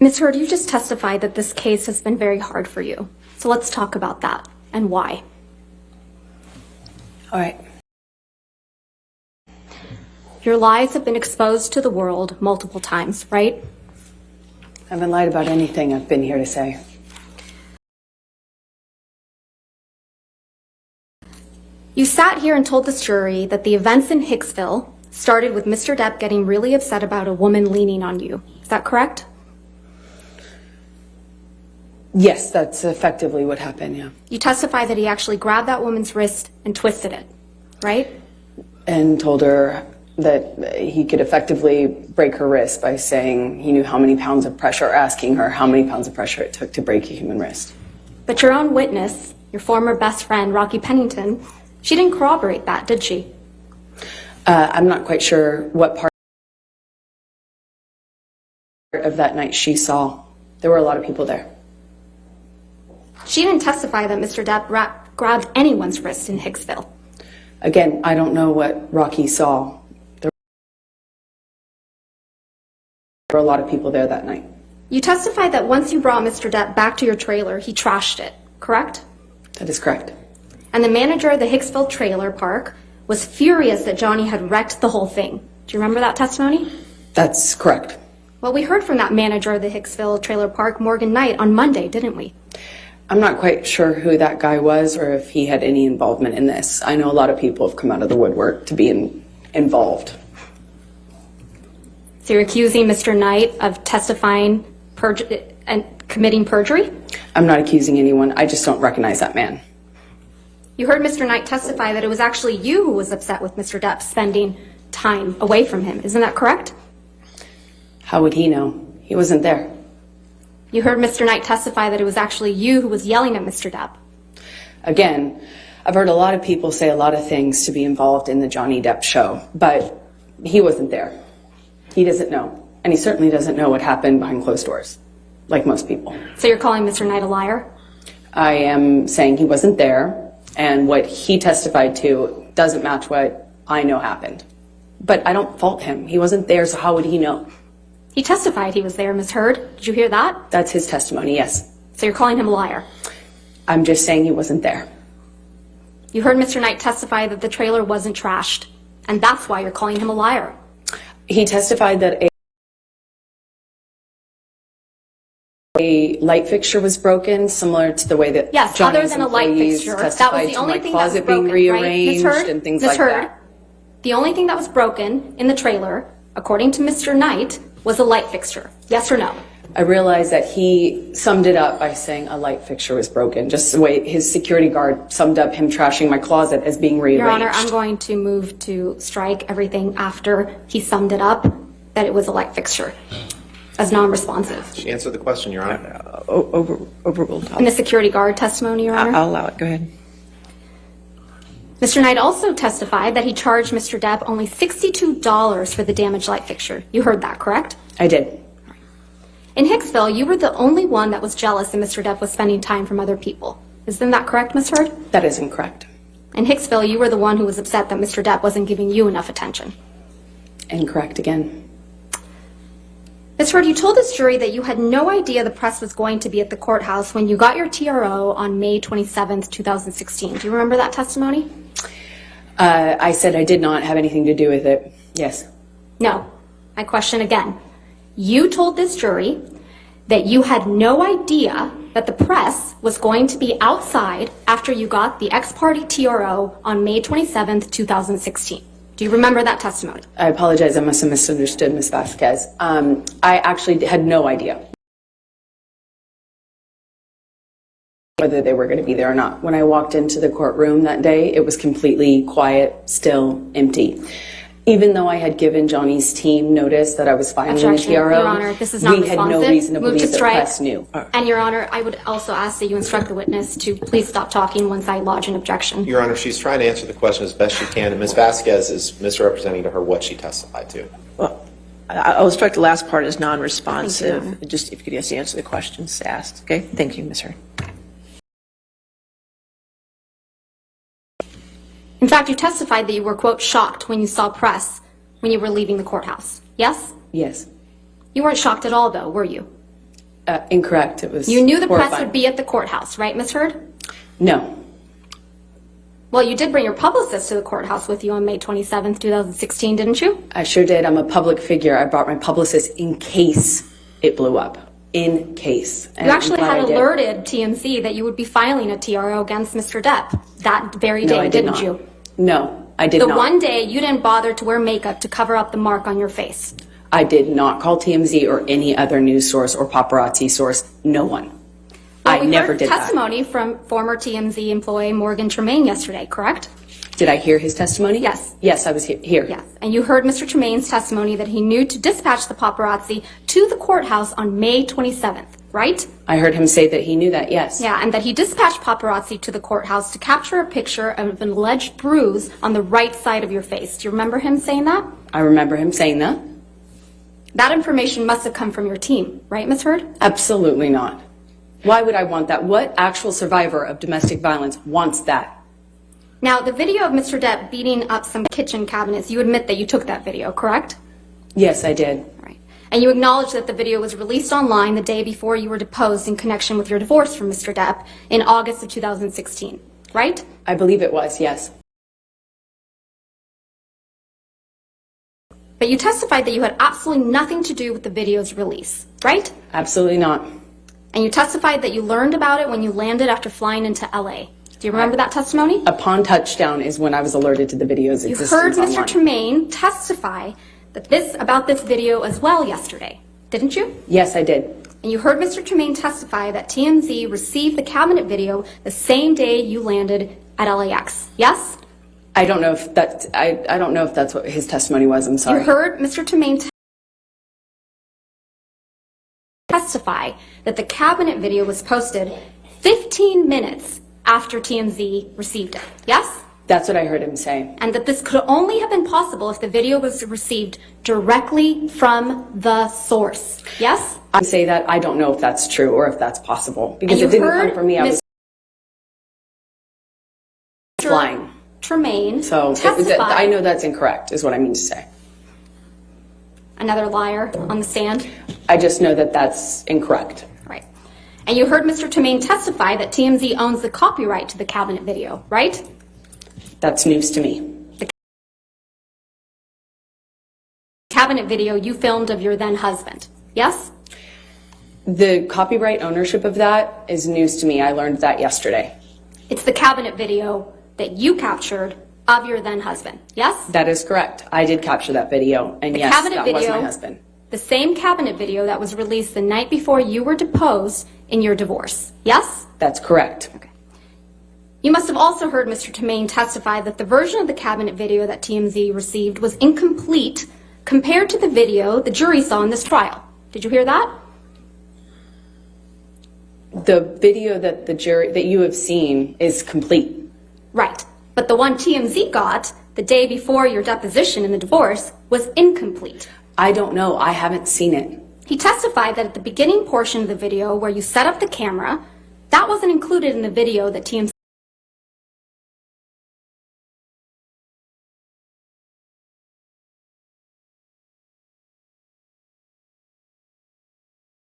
Ms. Heard, you just testified that this case has been very hard for you. So let's talk about that and why. All right. Your lies have been exposed to the world multiple times, right? I haven't lied about anything I've been here to say. You sat here and told this jury that the events in Hicksville started with Mr. Depp getting really upset about a woman leaning on you. Is that correct? Yes, that's effectively what happened, yeah. You testified that he actually grabbed that woman's wrist and twisted it, right? And told her that he could effectively break her wrist by saying he knew how many pounds of pressure, or asking her how many pounds of pressure it took to break a human wrist. But your own witness, your former best friend, Rocky Pennington, she didn't corroborate that, did she? I'm not quite sure what part of that night she saw. There were a lot of people there. She didn't testify that Mr. Depp grabbed anyone's wrist in Hicksville. Again, I don't know what Rocky saw. There were a lot of people there that night. You testified that once you brought Mr. Depp back to your trailer, he trashed it, correct? That is correct. And the manager of the Hicksville trailer park was furious that Johnny had wrecked the whole thing. Do you remember that testimony? That's correct. Well, we heard from that manager of the Hicksville trailer park, Morgan Knight, on Monday, didn't we? I'm not quite sure who that guy was or if he had any involvement in this. I know a lot of people have come out of the woodwork to be involved. So you're accusing Mr. Knight of testifying and committing perjury? I'm not accusing anyone. I just don't recognize that man. You heard Mr. Knight testify that it was actually you who was upset with Mr. Depp spending time away from him. Isn't that correct? How would he know? He wasn't there. You heard Mr. Knight testify that it was actually you who was yelling at Mr. Depp. Again, I've heard a lot of people say a lot of things to be involved in the Johnny Depp show, but he wasn't there. He doesn't know. And he certainly doesn't know what happened behind closed doors, like most people. So you're calling Mr. Knight a liar? I am saying he wasn't there, and what he testified to doesn't match what I know happened. But I don't fault him. He wasn't there, so how would he know? He testified he was there, Ms. Heard. Did you hear that? That's his testimony, yes. So you're calling him a liar? I'm just saying he wasn't there. You heard Mr. Knight testify that the trailer wasn't trashed, and that's why you're calling him a liar. He testified that a light fixture was broken, similar to the way that yes, Johnny's other than a light employees fixture, testified that was the only to my thing that was closet broken, being rearranged, right? Ms. Heard? and things Ms. like Heard? that. The only thing that was broken in the trailer, according to Mr. Knight, was a light fixture. Yes or no? I realized that he summed it up by saying a light fixture was broken, just the way his security guard summed up him trashing my closet as being rearranged. Your Honor, I'm going to move to strike everything after he summed it up that it was a light fixture as non-responsive. She answered the question, Your Honor. Overruled. In the security guard testimony, Your Honor? I'll allow it. Go ahead. Mr. Knight also testified that he charged Mr. Depp only $62 for the damaged light fixture. You heard that, correct? I did. In Hicksville, you were the only one that was jealous that Mr. Depp was spending time from other people. Isn't that correct, Ms. Heard? That isn't correct. In Hicksville, you were the one who was upset that Mr. Depp wasn't giving you enough attention. Incorrect again. Ms. Heard, you told this jury that you had no idea the press was going to be at the courthouse when you got your TRO on May 27th, 2016. Do you remember that testimony? I said I did not have anything to do with it. Yes. No. I question again. You told this jury that you had no idea that the press was going to be outside after you got the ex-party TRO on May 27th, 2016. Do you remember that testimony? I apologize. I must have misunderstood Ms. Vasquez. I actually had no idea whether they were going to be there or not. When I walked into the courtroom that day, it was completely quiet, still, empty. Even though I had given Johnny's team notice that I was filing the TRO, Your Honor, this is not we had no reason to believe the press knew. And Your Honor, I would also ask that you instruct the witness to please stop talking once I lodge an objection. Your Honor, she's trying to answer the question as best she can, and Ms. Vasquez is misrepresenting to her what she testified to. Well, I'll strike the last part as non-responsive. Thank you. Just if you could just answer the questions asked. Okay. Thank you, Ms. Heard. In fact, you testified that you were, quote, shocked when you saw press when you were leaving the courthouse. Yes? Yes. You weren't shocked at all, though, were you? Incorrect. It was You knew the press horrifying. would be at the courthouse, right, Ms. Heard? No. Well, you did bring your publicist to the courthouse with you on May 27th, 2016, didn't you? I sure did. I'm a public figure. I brought my publicist in case it blew up. In case. And You actually I'm glad had I did. alerted TMZ that you would be filing a TRO against Mr. Depp that very day, No, I did didn't not. you? No, I did The not. one day you didn't bother to wear makeup to cover up the mark on your face. I did not call TMZ or any other news source or paparazzi source. No one. Well, I we never heard did that. testimony from former TMZ employee Morgan Tremaine yesterday, correct? Did I hear his testimony? Yes. Yes, I was here. Yes. And you heard Mr. Tremaine's testimony that he knew to dispatch the paparazzi to the courthouse on May 27th, right? I heard him say that he knew that, yes. Yeah, and that he dispatched paparazzi to the courthouse to capture a picture of an alleged bruise on the right side of your face. Do you remember him saying that? I remember him saying that. That information must have come from your team, right, Ms. Heard? Absolutely not. Why would I want that? What actual survivor of domestic violence wants that? Now, the video of Mr. Depp beating up some kitchen cabinets, you admit that you took that video, correct? Yes, I did. All right. And you acknowledge that the video was released online the day before you were deposed in connection with your divorce from Mr. Depp in August of 2016, right? I believe it was, yes. But you testified that you had absolutely nothing to do with the video's release, right? Absolutely not. And you testified that you learned about it when you landed after flying into LA. Do you remember that testimony? Upon touchdown is when I was alerted to the video's You existence heard Mr. online. Tremaine testify that about this video as well yesterday, didn't you? Yes, I did. And you heard Mr. Tremaine testify that TMZ received the cabinet video the same day you landed at LAX. Yes? I don't know if that I don't know if that's what his testimony was. I'm sorry. You heard Mr. Tremaine testify that the cabinet video was posted 15 minutes after TMZ received it. Yes? That's what I heard him say. And that this could only have been possible if the video was received directly from the source. Yes? I say that I don't know if that's true or if that's possible because And it didn't you heard come from me. I was Mr. flying. Tremaine So testify. I know that's incorrect is what I mean to say. Another liar on the stand. I just know that that's incorrect. Right. And you heard Mr. Tremaine testify that TMZ owns the copyright to the cabinet video, right? That's news to me. The cabinet video you filmed of your then husband. Yes? The copyright ownership of that is news to me. I learned that yesterday. It's the cabinet video that you captured of your then husband. Yes? That is correct. I did capture that video, and yes, cabinet that was video- my husband. The same cabinet video that was released the night before you were deposed in your divorce. Yes? That's correct. Okay. You must have also heard Mr. Tremaine testify that the version of the cabinet video that TMZ received was incomplete compared to the video the jury saw in this trial. Did you hear that? The video that that you have seen is complete. Right. But the one TMZ got the day before your deposition in the divorce was incomplete. I don't know. I haven't seen it. He testified that at the beginning portion of the video where you set up the camera, that wasn't included in the video that TMZ